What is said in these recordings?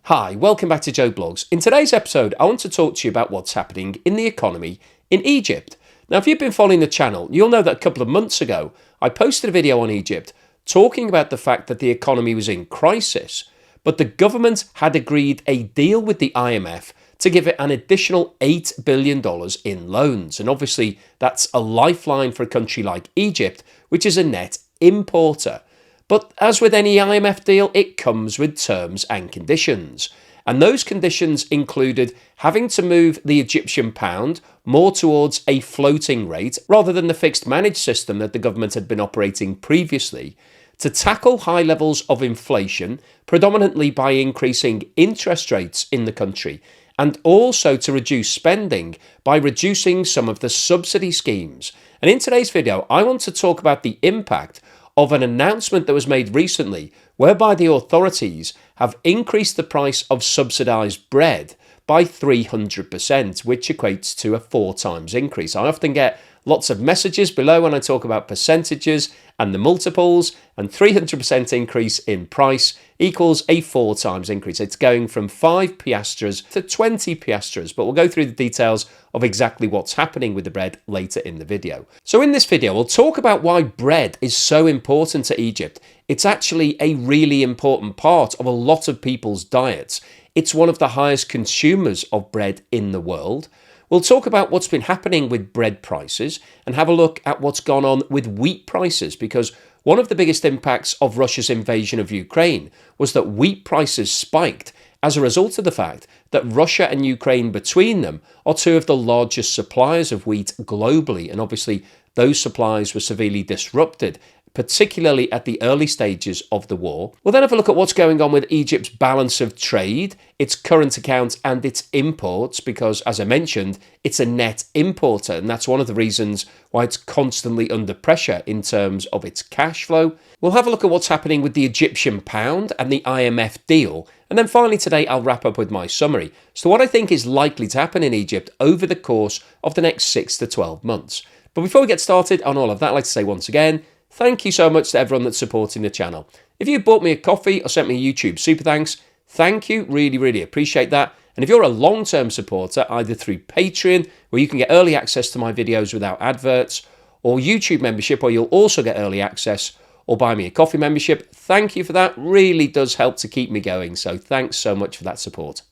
Hi, welcome back to Joe Blogs. In today's episode, I want to talk to you about what's happening in the economy in Egypt. Now, if you've been following the channel, you'll know that a couple of months ago, I posted a video on Egypt talking about the fact that the economy was in crisis, but the government had agreed a deal with the IMF to give it an additional $8 billion in loans. And obviously, that's a lifeline for a country like Egypt, which is a net importer. But as with any IMF deal, it comes with terms and conditions. And those conditions included having to move the Egyptian pound more towards a floating rate rather than the fixed managed system that the government had been operating previously, to tackle high levels of inflation, predominantly by increasing interest rates in the country, and also to reduce spending by reducing some of the subsidy schemes. And in today's video, I want to talk about the impact of an announcement that was made recently whereby the authorities have increased the price of subsidized bread by 300%, which equates to a 4 times increase. I often get lots of messages below when I talk about percentages and the multiples, and 300% increase in price equals a 4 times increase. It's going from 5 piastres to 20 piastres, but we'll go through the details of exactly what's happening with the bread later in the video. So in this video, we'll talk about why bread is so important to Egypt. It's actually a really important part of a lot of people's diets. It's one of the highest consumers of bread in the world. We'll talk about what's been happening with bread prices and have a look at what's gone on with wheat prices, because one of the biggest impacts of Russia's invasion of Ukraine was that wheat prices spiked as a result of the fact that Russia and Ukraine between them are two of the largest suppliers of wheat globally, and obviously those supplies were severely disrupted, particularly at the early stages of the war. We'll then have a look at what's going on with Egypt's balance of trade, its current account and its imports, because as I mentioned, it's a net importer, and that's one of the reasons why it's constantly under pressure in terms of its cash flow. We'll have a look at what's happening with the Egyptian pound and the IMF deal, and then finally today I'll wrap up with my summary. So what I think is likely to happen in Egypt over the course of the next 6 to 12 months. But before we get started on all of that, I'd like to say once again, thank you so much to everyone that's supporting the channel. If you bought me a coffee or sent me a YouTube super thanks, thank you, really appreciate that. And if you're a long-term supporter, either through Patreon, where you can get early access to my videos without adverts, or YouTube membership, where you'll also get early access, or buy me a coffee membership, thank you for that. Really does help to keep me going, so thanks so much for that support.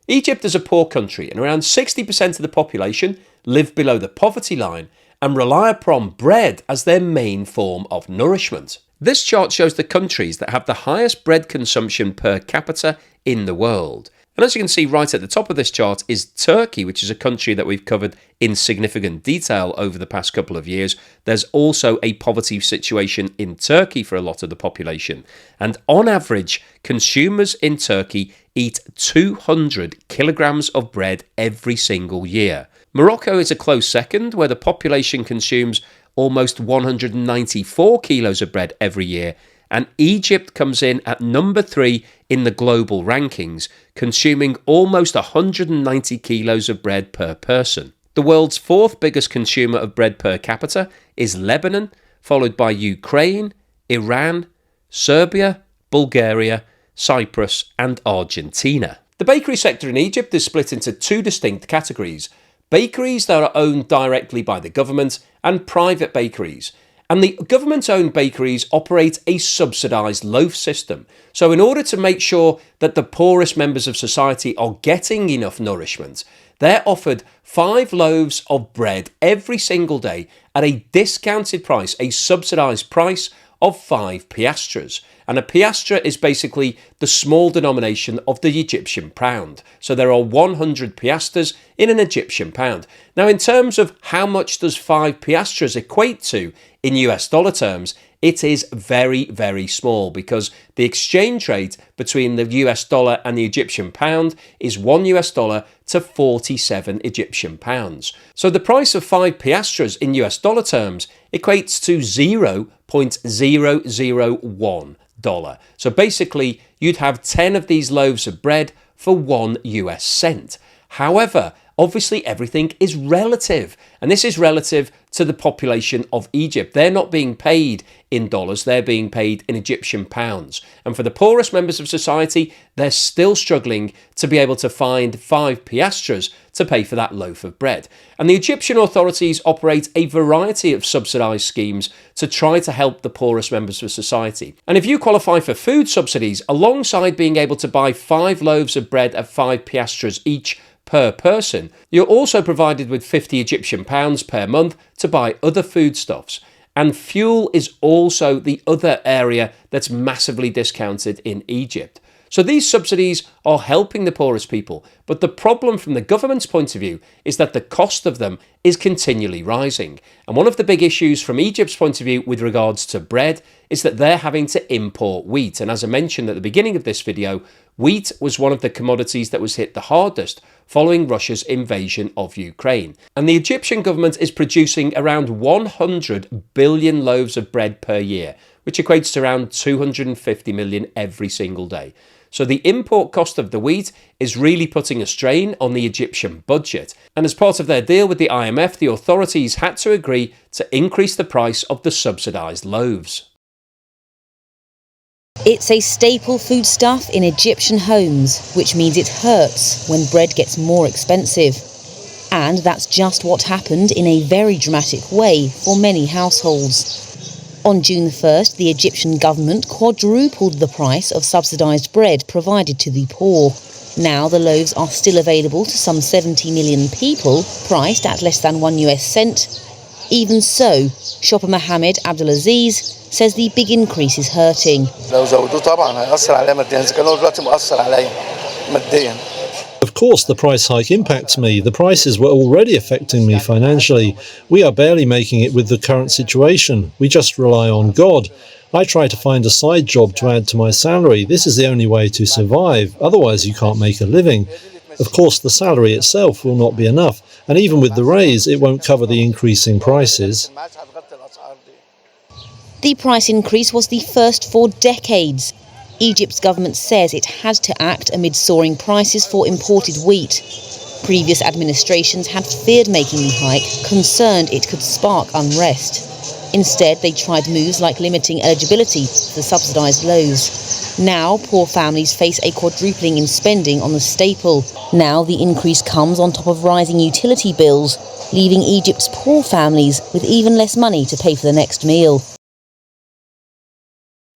Egypt is a poor country, and around 60% of the population live below the poverty line and rely upon bread as their main form of nourishment. This chart shows the countries that have the highest bread consumption per capita in the world. And as you can see right at the top of this chart is Turkey, which is a country that we've covered in significant detail over the past couple of years. There's also a poverty situation in Turkey for a lot of the population. And on average, consumers in Turkey eat 200 kilograms of bread every single year. Morocco is a close second, where the population consumes almost 194 kilos of bread every year, and Egypt comes in at number 3 in the global rankings, consuming almost 190 kilos of bread per person. The world's 4th biggest consumer of bread per capita is Lebanon, followed by Ukraine, Iran, Serbia, Bulgaria, Cyprus, and Argentina. The bakery sector in Egypt is split into 2 distinct categories: bakeries that are owned directly by the government and private bakeries. And the government-owned bakeries operate a subsidized loaf system. So in order to make sure that the poorest members of society are getting enough nourishment, they're offered 5 loaves of bread every single day at a discounted price, a subsidized price of 5 piastres. And a piastre is basically the small denomination of the Egyptian pound. So there are 100 piastres in an Egyptian pound. Now, in terms of how much does 5 piastres equate to in US dollar terms, it is very small, because the exchange rate between the US dollar and the Egyptian pound is 1 US dollar to 47 Egyptian pounds. So the price of 5 piastres in US dollar terms equates to $0.001. So basically, you'd have 10 of these loaves of bread for 1 US cent. However, obviously everything is relative. And this is relative to the population of Egypt. They're not being paid in dollars, they're being paid in Egyptian pounds. And for the poorest members of society, they're still struggling to be able to find 5 piastres to pay for that loaf of bread. And the Egyptian authorities operate a variety of subsidised schemes to try to help the poorest members of society. And if you qualify for food subsidies, alongside being able to buy 5 loaves of bread at 5 piastres each per person, you're also provided with 50 Egyptian pounds per month to buy other foodstuffs. And fuel is also the other area that's massively discounted in Egypt. So these subsidies are helping the poorest people, but the problem from the government's point of view is that the cost of them is continually rising. And one of the big issues from Egypt's point of view with regards to bread is that they're having to import wheat. And as I mentioned at the beginning of this video, wheat was one of the commodities that was hit the hardest following Russia's invasion of Ukraine. And the Egyptian government is producing around 100 billion loaves of bread per year, which equates to around 250 million every single day. So the import cost of the wheat is really putting a strain on the Egyptian budget. And as part of their deal with the IMF, the authorities had to agree to increase the price of the subsidized loaves. It's a staple foodstuff in Egyptian homes, which means it hurts when bread gets more expensive. And that's just what happened in a very dramatic way for many households. On June 1st, the Egyptian government quadrupled the price of subsidised bread provided to the poor. Now the loaves are still available to some 70 million people, priced at less than $1. Even so, shopper Mohammed Abdulaziz says the big increase is hurting. Of course, the price hike impacts me. The prices were already affecting me financially. We are barely making it with the current situation. We just rely on God. I try to find a side job to add to my salary. This is the only way to survive. Otherwise, you can't make a living. Of course, the salary itself will not be enough. And even with the raise, it won't cover the increasing prices. The price increase was the first for decades. Egypt's government says it had to act amid soaring prices for imported wheat. Previous administrations had feared making the hike, concerned it could spark unrest. Instead, they tried moves like limiting eligibility for subsidised loaves. Now, poor families face a quadrupling in spending on the staple. Now, the increase comes on top of rising utility bills, leaving Egypt's poor families with even less money to pay for the next meal.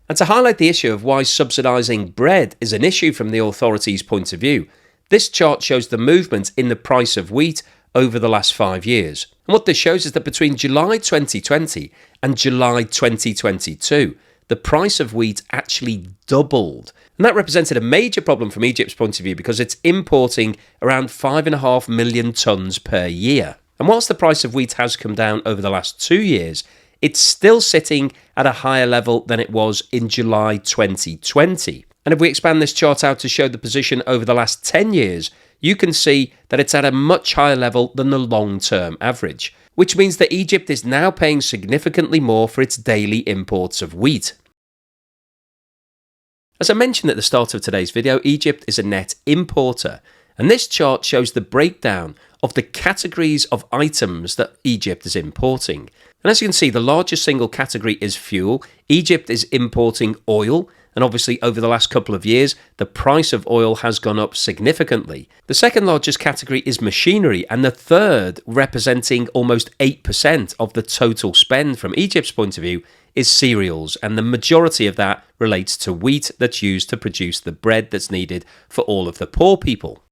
And to highlight the issue of why subsidising bread is an issue from the authorities' point of view, this chart shows the movement in the price of wheat over the last 5 years. And what this shows is that between July 2020 and July 2022, the price of wheat actually doubled. And that represented a major problem from Egypt's point of view because it's importing around 5.5 million tonnes per year. And whilst the price of wheat has come down over the last 2 years, it's still sitting at a higher level than it was in July 2020. And if we expand this chart out to show the position over the last 10 years, you can see that it's at a much higher level than the long-term average, which means that Egypt is now paying significantly more for its daily imports of wheat. As I mentioned at the start of today's video, Egypt is a net importer, and this chart shows the breakdown of the categories of items that Egypt is importing. And as you can see, the largest single category is fuel. Egypt is importing oil, and obviously over the last couple of years, the price of oil has gone up significantly. The second largest category is machinery, and the third, representing almost 8% of the total spend from Egypt's point of view, is cereals, and the majority of that relates to wheat that's used to produce the bread that's needed for all of the poor people.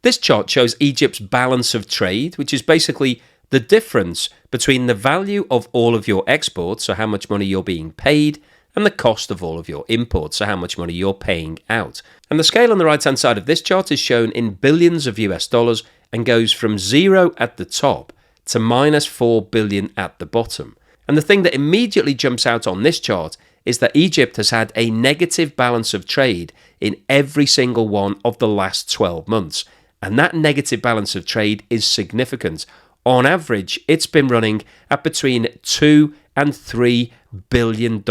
This chart shows Egypt's balance of trade, which is basically the difference between the value of all of your exports, so how much money you're being paid, and the cost of all of your imports, so how much money you're paying out. And the scale on the right-hand side of this chart is shown in billions of US dollars and goes from 0 at the top to minus 4 billion at the bottom. And the thing that immediately jumps out on this chart is that Egypt has had a negative balance of trade in every single one of the last 12 months. And that negative balance of trade is significant. On average, it's been running at between $2 and $3 billion.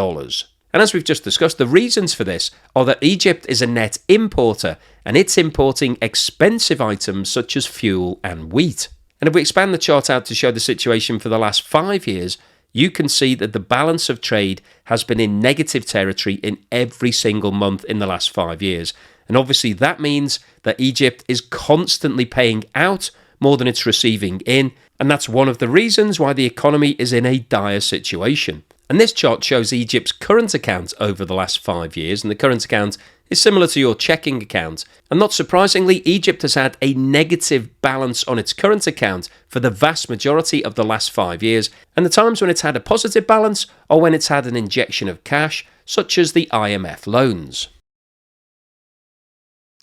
And as we've just discussed, the reasons for this are that Egypt is a net importer and it's importing expensive items such as fuel and wheat. And if we expand the chart out to show the situation for the last 5 years, you can see that the balance of trade has been in negative territory in every single month in the last 5 years. And obviously that means that Egypt is constantly paying out more than it's receiving in. And that's one of the reasons why the economy is in a dire situation. And this chart shows Egypt's current account over the last 5 years. And the current account is similar to your checking account. And not surprisingly, Egypt has had a negative balance on its current account for the vast majority of the last 5 years. And the times when it's had a positive balance are when it's had an injection of cash, such as the IMF loans.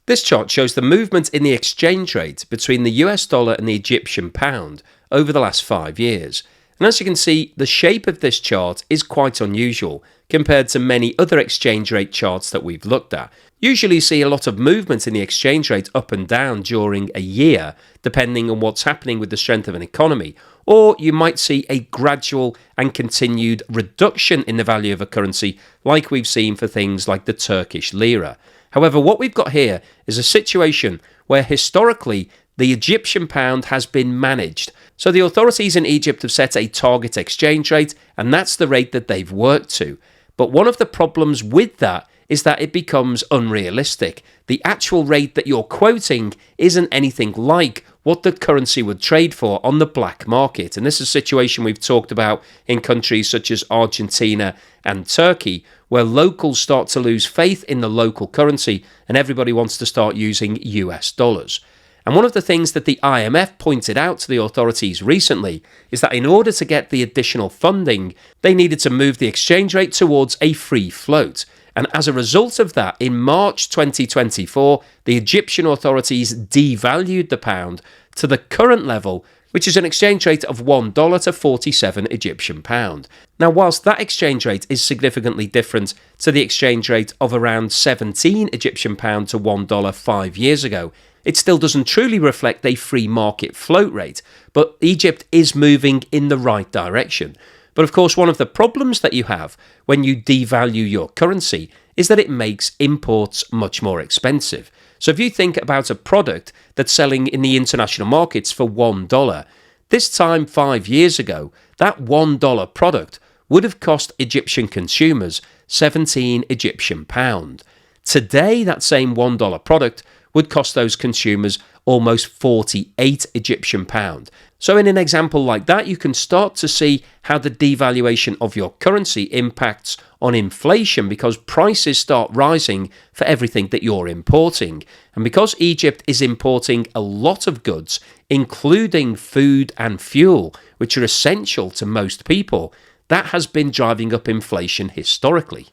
This chart shows the movement in the exchange rate between the US dollar and the Egyptian pound over the last 5 years. And as you can see, the shape of this chart is quite unusual compared to many other exchange rate charts that we've looked at. Usually you see a lot of movement in the exchange rate up and down during a year, depending on what's happening with the strength of an economy, or you might see a gradual and continued reduction in the value of a currency like we've seen for things like the Turkish lira. However, what we've got here is a situation where historically the Egyptian pound has been managed. So the authorities in Egypt have set a target exchange rate, and that's the rate that they've worked to. But one of the problems with that is that it becomes unrealistic. The actual rate that you're quoting isn't anything like what the currency would trade for on the black market. And this is a situation we've talked about in countries such as Argentina and Turkey, where locals start to lose faith in the local currency and everybody wants to start using US dollars. And one of the things that the IMF pointed out to the authorities recently is that in order to get the additional funding, they needed to move the exchange rate towards a free float. And as a result of that, in March 2024, the Egyptian authorities devalued the pound to the current level, which is an exchange rate of $1 to 47 Egyptian pound. Now, whilst that exchange rate is significantly different to the exchange rate of around 17 Egyptian pound to $1 5 years ago, it still doesn't truly reflect a free market float rate, but Egypt is moving in the right direction. But of course, one of the problems that you have when you devalue your currency is that it makes imports much more expensive. So if you think about a product that's selling in the international markets for $1, this time 5 years ago, that $1 product would have cost Egyptian consumers 17 Egyptian pound. Today, that same $1 product would cost those consumers almost 48 Egyptian pound. So in an example like that, you can start to see how the devaluation of your currency impacts on inflation because prices start rising for everything that you're importing. And because Egypt is importing a lot of goods, including food and fuel, which are essential to most people, that has been driving up inflation historically.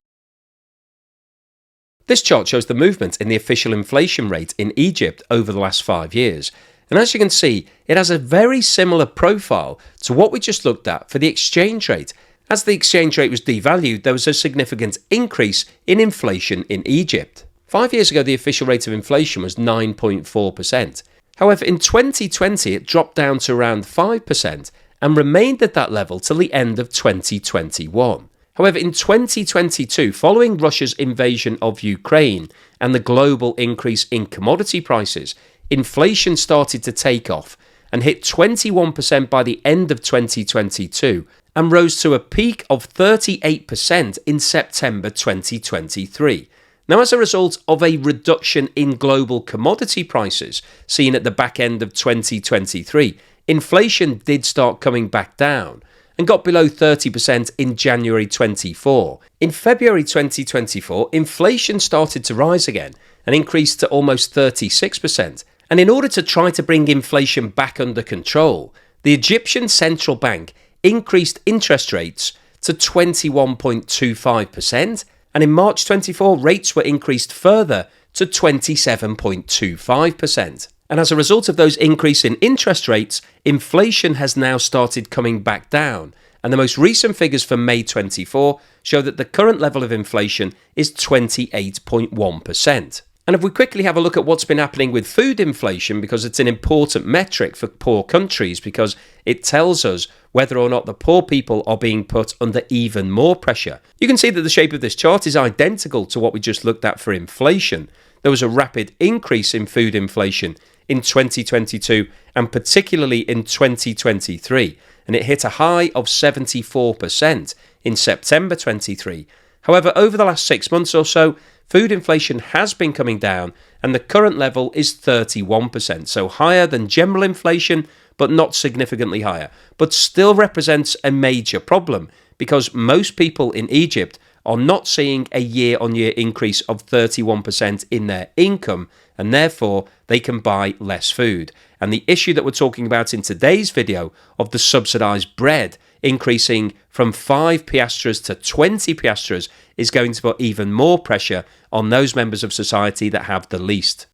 This chart shows the movement in the official inflation rate in Egypt over the last 5 years. And as you can see, it has a very similar profile to what we just looked at for the exchange rate. As the exchange rate was devalued, there was a significant increase in inflation in Egypt. 5 years ago, the official rate of inflation was 9.4%. However, in 2020, it dropped down to around 5% and remained at that level till the end of 2021. However, in 2022, following Russia's invasion of Ukraine and the global increase in commodity prices, inflation started to take off and hit 21% by the end of 2022 and rose to a peak of 38% in September 2023. Now, as a result of a reduction in global commodity prices seen at the back end of 2023, inflation did start coming back down and got below 30% in January 24. In February 2024, inflation started to rise again and increased to almost 36%. And in order to try to bring inflation back under control, the Egyptian central bank increased interest rates to 21.25%, and in March 24, rates were increased further to 27.25%. And as a result of those increase in interest rates, inflation has now started coming back down. And the most recent figures for May 24 show that the current level of inflation is 28.1%. And if we quickly have a look at what's been happening with food inflation, because it's an important metric for poor countries, because it tells us whether or not the poor people are being put under even more pressure. You can see that the shape of this chart is identical to what we just looked at for inflation. There was a rapid increase in food inflation in 2022 and particularly in 2023, and it hit a high of 74% in September 23. However, over the last 6 months or so, food inflation has been coming down and the current level is 31%, so higher than general inflation but not significantly higher, but still represents a major problem because most people in Egypt are not seeing a year-on-year increase of 31% in their income, and therefore they can buy less food. And the issue that we're talking about in today's video of the subsidized bread increasing from 5 piastres to 20 piastres is going to put even more pressure on those members of society that have the least.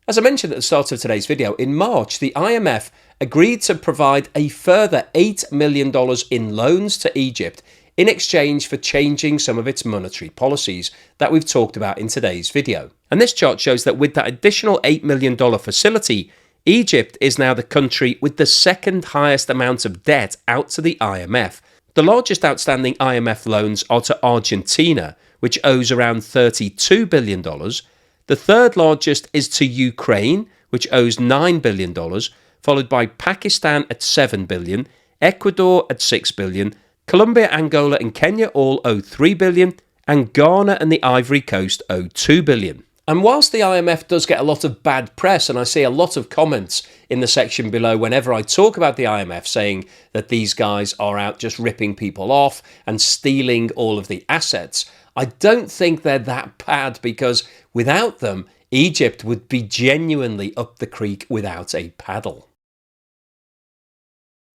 As I mentioned at the start of today's video, in March, the IMF agreed to provide a further $8 million in loans to Egypt in exchange for changing some of its monetary policies that we've talked about in today's video. And this chart shows that with that additional $8 million facility, Egypt is now the country with the second highest amount of debt out to the IMF. The largest outstanding IMF loans are to Argentina, which owes around $32 billion. The third largest is to Ukraine, which owes $9 billion, followed by Pakistan at $7 billion, Ecuador at $6 billion, Colombia, Angola and Kenya all owe $3 billion, and Ghana and the Ivory Coast owe $2 billion. And whilst the IMF does get a lot of bad press, and I see a lot of comments in the section below whenever I talk about the IMF saying that these guys are out just ripping people off and stealing all of the assets, I don't think they're that bad, because without them, Egypt would be genuinely up the creek without a paddle.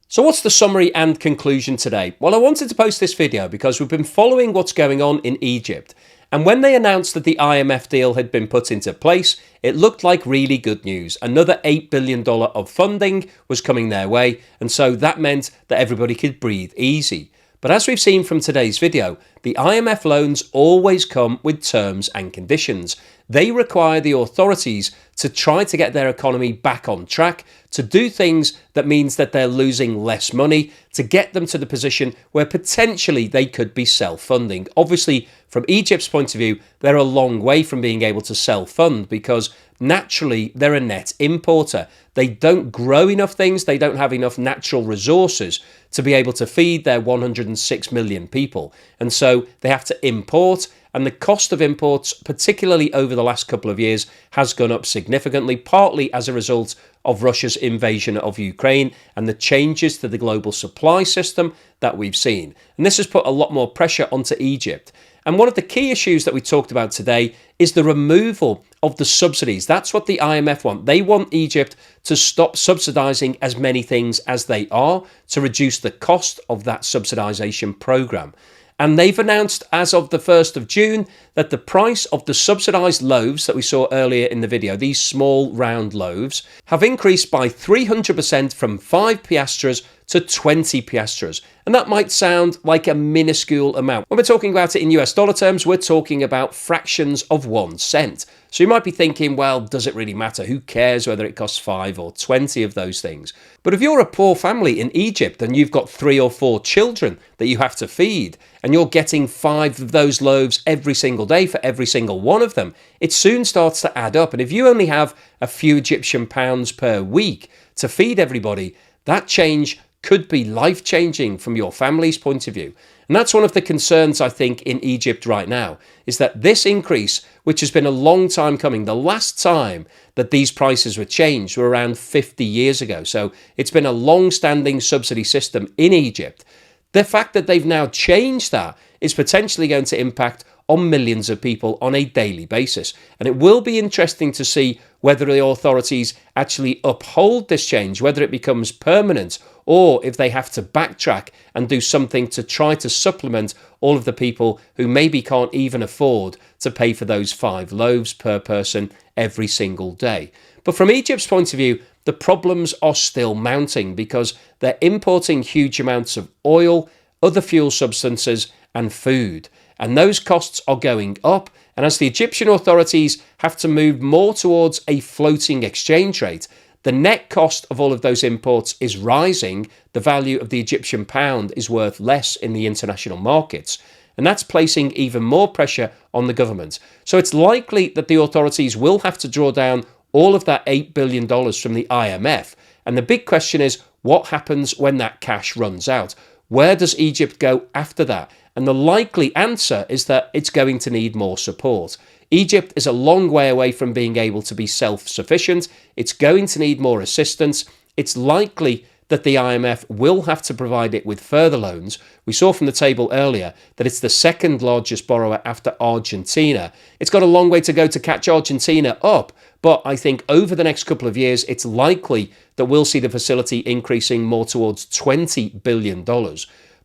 So what's the summary and conclusion today? Well, I wanted to post this video because we've been following what's going on in Egypt. And when they announced that the IMF deal had been put into place, it looked like really good news. Another $8 billion of funding was coming their way, and so that meant that everybody could breathe easy. But as we've seen from today's video, the IMF loans always come with terms and conditions. They require the authorities to try to get their economy back on track, to do things that means that they're losing less money, to get them to the position where potentially they could be self-funding. Obviously, from Egypt's point of view, they're a long way from being able to self-fund because naturally they're a net importer. They don't grow enough things, they don't have enough natural resources to be able to feed their 106 million people. And so they have to import, and the cost of imports, particularly over the last couple of years, has gone up significantly, partly as a result of Russia's invasion of Ukraine and the changes to the global supply system that we've seen. And this has put a lot more pressure onto Egypt. And one of the key issues that we talked about today is the removal of the subsidies. That's what the IMF want. They want Egypt to stop subsidizing as many things as they are, to reduce the cost of that subsidization program. And they've announced as of the 1st of June that the price of the subsidised loaves that we saw earlier in the video, these small round loaves, have increased by 300% from 5 piastres to 20 piastres. And that might sound like a minuscule amount. When we're talking about it in US dollar terms, we're talking about fractions of 1 cent. So you might be thinking, well, does it really matter? Who cares whether it costs 5 or 20 of those things? But if you're a poor family in Egypt and you've got 3 or 4 children that you have to feed, and you're getting 5 of those loaves every single day for every single one of them, it soon starts to add up. And if you only have a few Egyptian pounds per week to feed everybody, that change could be life-changing from your family's point of view. And that's one of the concerns, I think, in Egypt right now, is that this increase, which has been a long time coming, the last time that these prices were changed were around 50 years ago. So it's been a long-standing subsidy system in Egypt. The fact that they've now changed that is potentially going to impact on millions of people on a daily basis. And it will be interesting to see whether the authorities actually uphold this change, whether it becomes permanent, or if they have to backtrack and do something to try to supplement all of the people who maybe can't even afford to pay for those 5 loaves per person every single day. But from Egypt's point of view, the problems are still mounting because they're importing huge amounts of oil, other fuel substances and food. And those costs are going up, And as the Egyptian authorities have to move more towards a floating exchange rate, the net cost of all of those imports is rising. The value of the Egyptian pound is worth less in the international markets. And that's placing even more pressure on the government. So it's likely that the authorities will have to draw down all of that $8 billion from the IMF. And the big question is, what happens when that cash runs out? Where does Egypt go after that? And the likely answer is that it's going to need more support. Egypt is a long way away from being able to be self-sufficient. It's going to need more assistance. It's likely that the IMF will have to provide it with further loans. We saw from the table earlier that it's the second largest borrower after Argentina. It's got a long way to go to catch Argentina up, but I think over the next couple of years, it's likely that we'll see the facility increasing more towards $20 billion.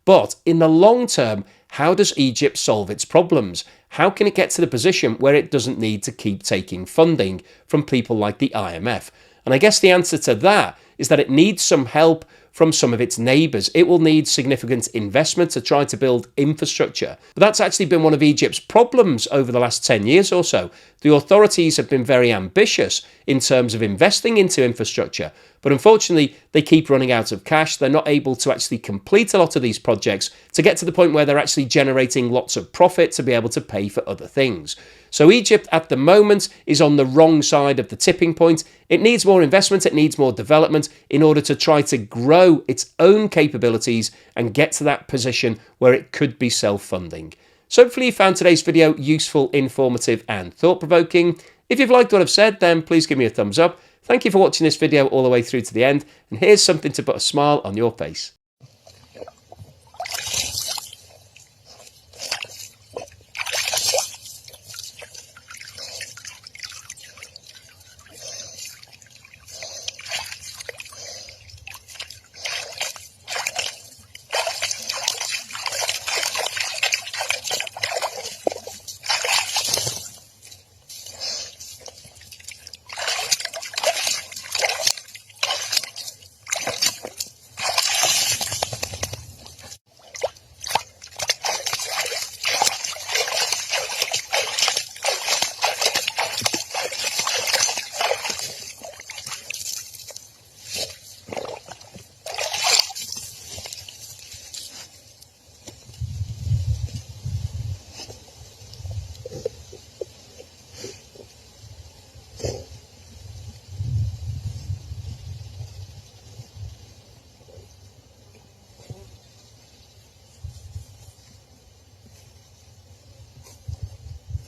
But in the long term, how does Egypt solve its problems? How can it get to the position where it doesn't need to keep taking funding from people like the IMF? And I guess the answer to that is that it needs some help from some of its neighbours. It will need significant investment to try to build infrastructure. But that's actually been one of Egypt's problems over the last 10 years or so. The authorities have been very ambitious in terms of investing into infrastructure, but unfortunately they keep running out of cash. They're not able to actually complete a lot of these projects to get to the point where they're actually generating lots of profit to be able to pay for other things. So Egypt at the moment is on the wrong side of the tipping point. It needs more investment, it needs more development in order to try to grow its own capabilities and get to that position where it could be self-funding. So hopefully you found today's video useful, informative and thought-provoking. If you've liked what I've said, then please give me a thumbs up. Thank you for watching this video all the way through to the end, and here's something to put a smile on your face.